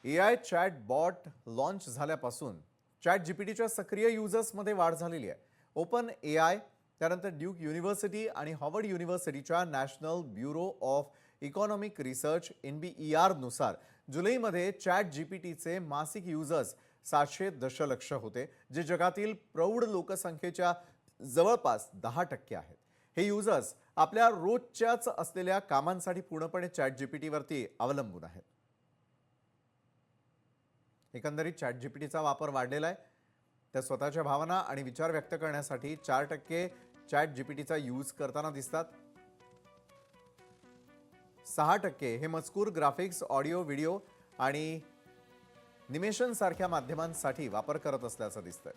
AI chatbot launch झाल्यापासून chat जीपीटीच्या सक्रिय युजर्समध्ये वाढ झालेली आहे. ओपन AI, त्यानंतर ड्यूक युनिव्हर्सिटी आणि हॉवर्ड युनिव्हर्सिटीच्या national bureau of economic research NBER नुसार जुलैमध्ये चॅट जीपीटीचे मासिक युजर्स 700 दशलक्ष होते, जे जगातील प्रौढ लोकसंख्येच्या जवळपास 10% आहेत. हे युजर्स आपल्या रोजच्याच असलेल्या कामांसाठी पूर्णपणे चॅट जीपीटीवरती अवलंबून आहेत. एकंदरीत चॅट जीपीटीचा वापर वाढलेला आहे. त्या स्वतःच्या भावना आणि विचार व्यक्त करण्यासाठी 4% चॅट जीपीटीचा यूज करताना दिसतात. 6% हे मजकूर, ग्राफिक्स, ऑडिओ, व्हिडिओ आणि निमेशन सारख्या माध्यमांसाठी वापर करत असल्याचं दिसतंय.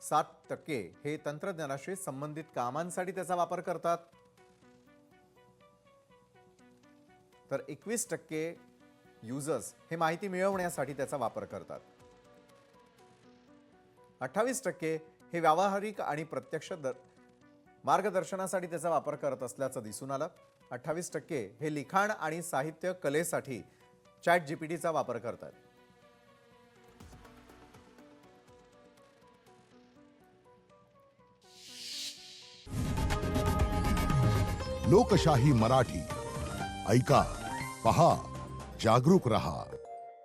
7% हे तंत्रज्ञानाशी संबंधित कामांसाठी त्याचा वापर करतात. तर 21% युजर्स हे माहिती मिळवण्यासाठी त्याचा वापर करतात. 28% हे व्यावहारिक आणि प्रत्यक्ष मार्गदर्शनासाठी त्याचा वापर करत असल्याचं दिसून आलं. 28% हे लिखाण आणि साहित्य कलेसाठी चॅट जीपीटीचा वापर करतात. लोकशाही मराठी ऐका, पहा, जागरूक रहा.